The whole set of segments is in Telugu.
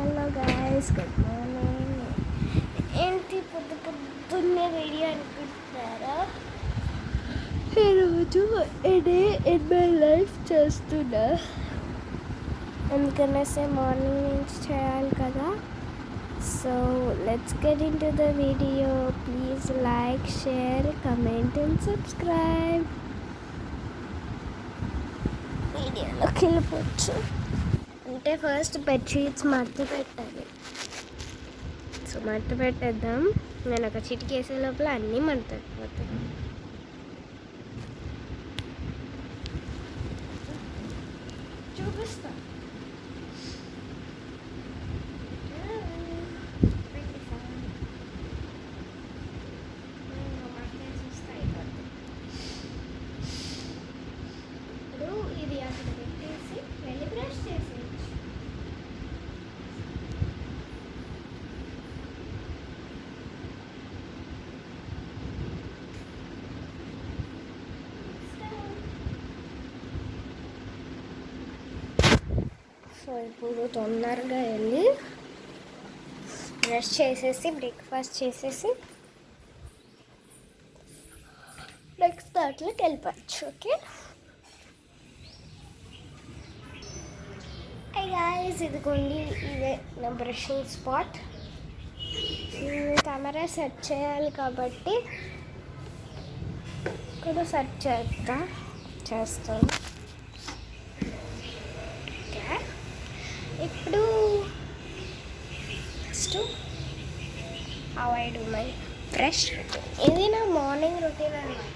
Hello guys, good morning. ఏంటి పొద్దున్నే వీడియో అనుకుంటున్నారా? ఈరోజు డే ఇన్ మై లైఫ్ చేస్తున్నా, ఎందుకనేసి మార్నింగ్ నుంచి చేయాలి కదా. So let's get in to the video. Please like, share, comment and subscribe. వీడియోలోకి వెళ్ళిపోవచ్చు. అంటే ఫస్ట్ బెడ్షీట్స్ మడత పెట్టాలి. సో మడత పెట్టేద్దాం. నేను ఒక చిటికి వేసే లోపల అన్నీ మడత పెట్టిపోతాయి. చూపిస్తా. ఇప్పుడు ఇది అక్కడ పెట్టేసి వెళ్ళి బ్రష్ చేసేయచ్చు. సో ఇప్పుడు తొందరగా వెళ్ళి బ్రష్ చేసేసి బ్రేక్ఫాస్ట్ చేసేసి నెక్స్ట్ దాంట్లోకి వెళ్ళిపోవచ్చు. ఓకే గాయస్, ఇదిగోండి, ఇదే నా బ్రషింగ్ స్పాట్. కెమెరా సెట్ చేయాలి కాబట్టి ఇక్కడ సెట్ చేస్తాను. ఓకే, ఇప్పుడు first how I do my brush routine. ఇది నా మార్నింగ్ రొటీన్ అనమాట.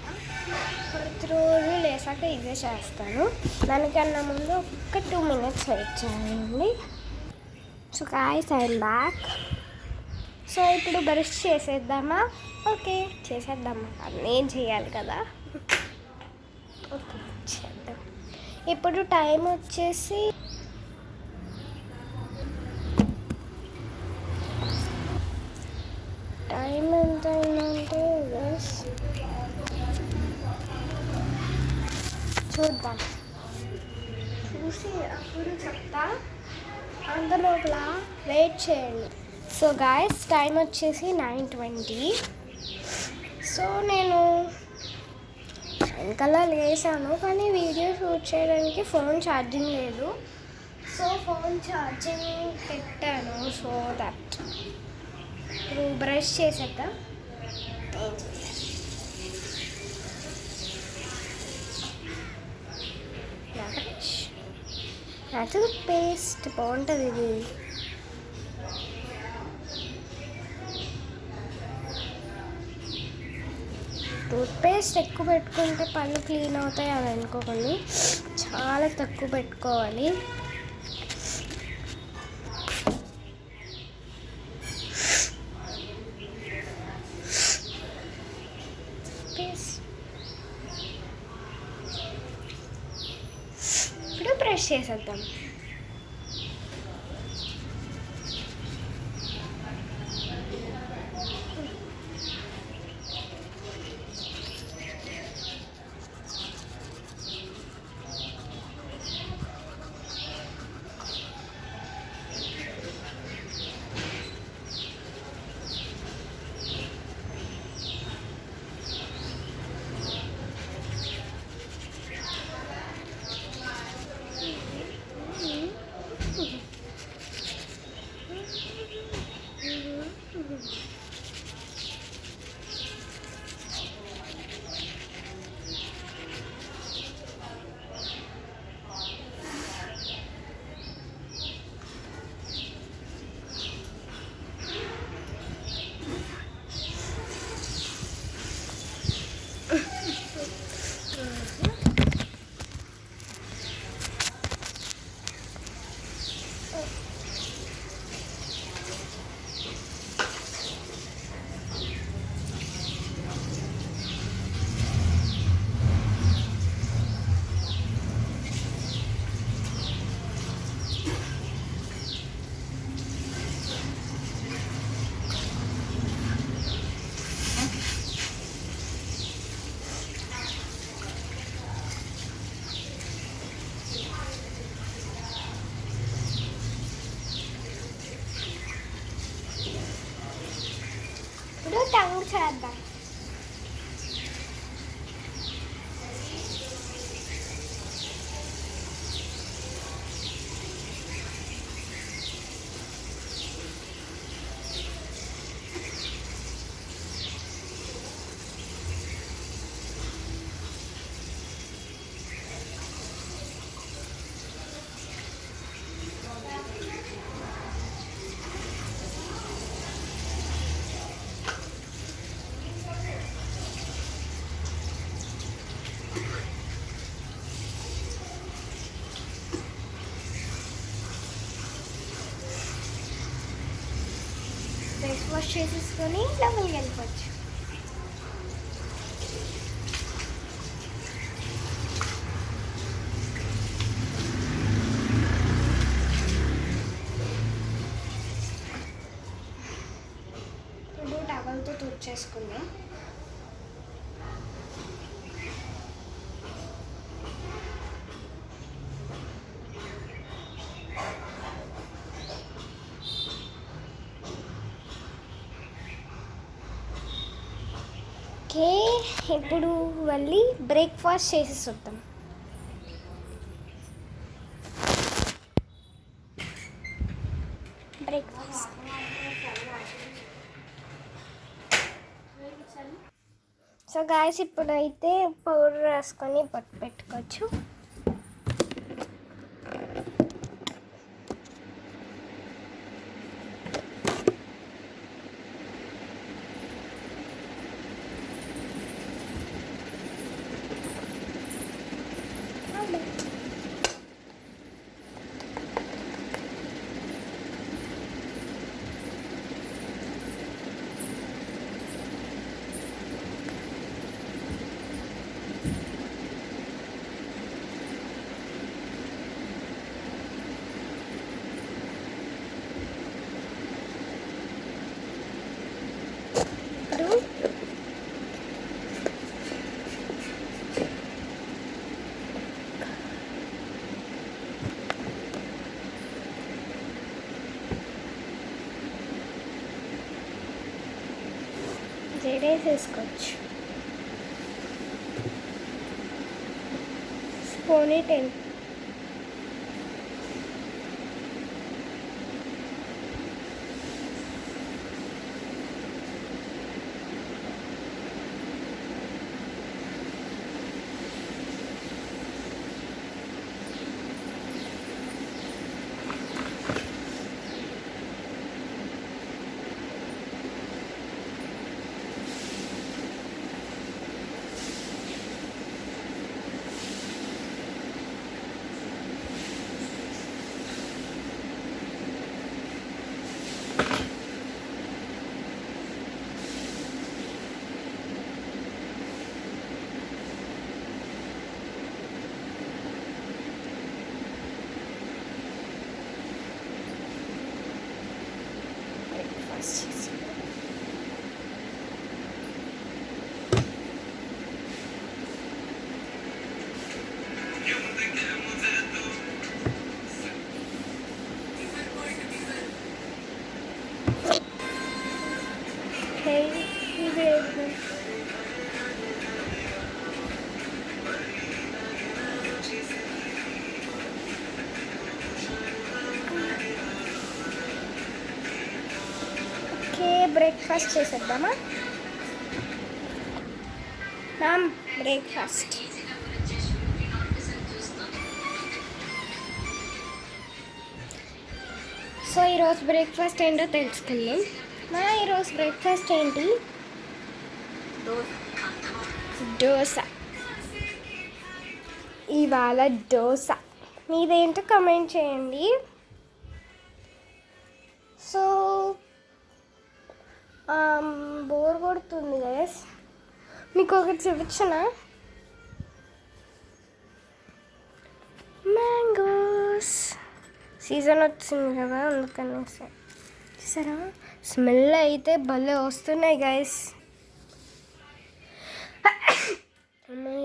ప్రతిరోజు లేసాక ఇదే చేస్తాను. దానికన్నా ముందు ఒక 2 minutes వెయిట్ చేయండి. So guys, I'm back. So ఇప్పుడు బ్రష్ చేసేద్దామా? ఓకే చేసేద్దామా, నేను చేయాలి కదా. ఓకే చేద్దాం. ఇప్పుడు టైం వచ్చేసి ఎంత అయిందంటే చూద్దాం, చూసి అప్పుడు చెప్తా. అందులోపల వెయిట్ చేయండి. సో గాయస్, టైం వచ్చేసి 9:20. సో నేను వెనకాల లేసాను, కానీ వీడియో షూట్ చేయడానికి ఫోన్ ఛార్జింగ్ లేదు. సో ఫోన్ ఛార్జింగ్ పెట్టాను. సో దట్ ఇప్పుడు బ్రష్ చేసేద్దాం. టూత్ పేస్ట్ బాగుంటుంది. ఇది టూత్ పేస్ట్ ఎక్కువ పెట్టుకుంటే పళ్ళు క్లీన్ అవుతాయి అని అనుకోకండి, చాలా తక్కువ పెట్టుకోవాలి. ఇప్పుడు బ్రష్ చేసేద్దాం. చేద్దాం. ఫేస్ వాష్ చేసేసుకొని లోపలికి వెళ్ళిపోవచ్చు. ఇప్పుడు టవల్తో తుడిచేసుకుందాం. ఓకే, ఇప్పుడు వెళ్ళి బ్రేక్ఫాస్ట్ చేసేసి వద్దాం. బ్రేక్ఫాస్ట్. సో గాయస్, ఇప్పుడైతే పౌడర్ రాసుకొని పొట్టు పెట్టుకోవచ్చు. జడేసేసుకోవచ్చు. పోనీ టెన్. బ్రేక్ఫాస్ట్ చేసేద్దామా? బ్రేక్ఫాస్ట్. సో ఈరోజు బ్రేక్ఫాస్ట్ ఏంటో తెలుసుకుందాం. ఈరోజు బ్రేక్ఫాస్ట్ ఏంటి? దోశ. ఇవాళ దోశ. మీదేంటో కమెంట్ చేయండి. సో బోర్ కొడుతుంది గైస్, మీకు ఒకటి చూపించనా? మ్యాంగోస్ సీజన్ వచ్చింది కదా, అందుకనేసి. చూసారా, స్మెల్ అయితే భలే వస్తున్నాయి గైస్.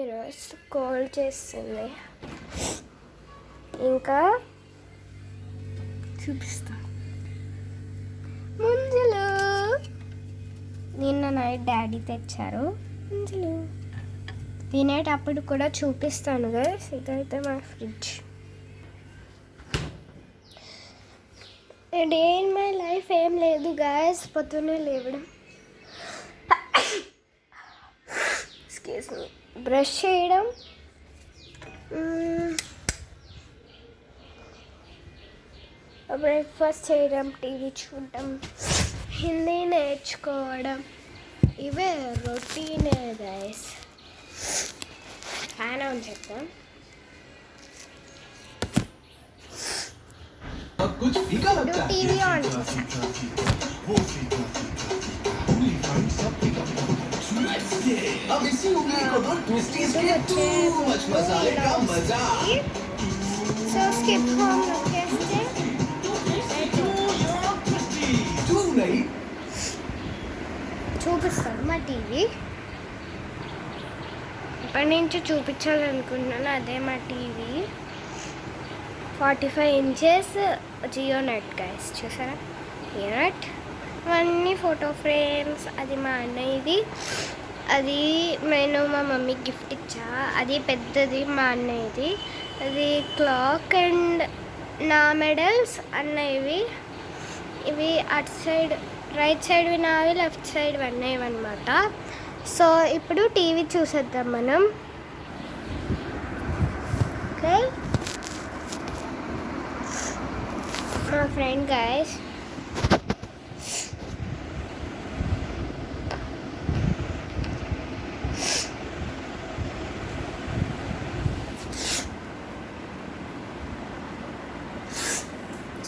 ఈరోజు కోల్డ్ చేస్తుంది. ఇంకా చూపిస్తా. ముంజలు నిన్న నైట్ డాడీ తెచ్చారు. తినేటప్పుడు కూడా చూపిస్తాను గైస్. ఇదైతే మా fridge. Day in my life ఏం లేదు గైస్. పొద్దున్నే లేవడం, ఎక్స్క్యూజ్ మీ, బ్రష్ చేయడం, బ్రేక్ఫాస్ట్ చేయడం, టీవీ చూడడం, హిందీ నేర్చుకోవడం, ఇవే రొటీనే గైస్. ఫ్యాన్ ఆన్ చేద్దాం. టీవీ ఆన్ చేస్తాం. సో స్కిప్ హోమ్ నొక్కేస్తే చూపిస్తాను మా టీవీ. ఇప్పటి నుంచి చూపించాలనుకుంటున్నాను. అదే మా TV, 45 inches Jio net guys. చూసారా జియో నెట్. అవన్నీ ఫోటో ఫ్రేమ్స్. అది మా అన్నయ్యది. అది నేను మా మమ్మీకి గిఫ్ట్ ఇచ్చా. అది పెద్దది మా అన్నయ్యది. అది క్లాక్ అండ్ నా మెడల్స్ అన్నయ్యవి. ఇవి అటు సైడ్ రైట్ సైడ్వి నావి, లెఫ్ట్ సైడ్ అన్నయ్యవి అనమాట. సో ఇప్పుడు టీవీ చూసేద్దాం మనం. ఓకే, మా ఫ్రెండ్ గైస్.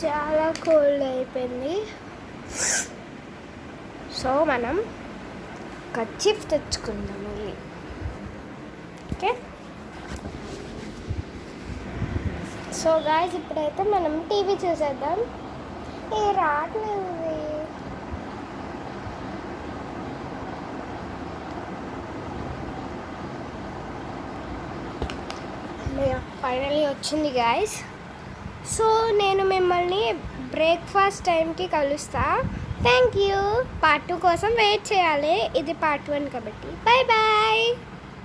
చాలా కోల్డ్ అయిపోయింది. సో మనం కర్చీఫ్ తెచ్చుకుందాం మళ్ళీ. ఓకే, సో గాయ్స్ ఇప్పుడైతే మనం టీవీ చూసేద్దాం. రావట్లేదు. ఫైనల్లీ వచ్చింది గాయ్స్. సో నేను మిమ్మల్ని బ్రేక్ఫాస్ట్ టైంకి కలుస్తా. Thank you. పార్ట్ 2 కోసం వెయిట్ చేయాలి. ఇది పార్ట్ 1 కాబట్టి. Bye bye.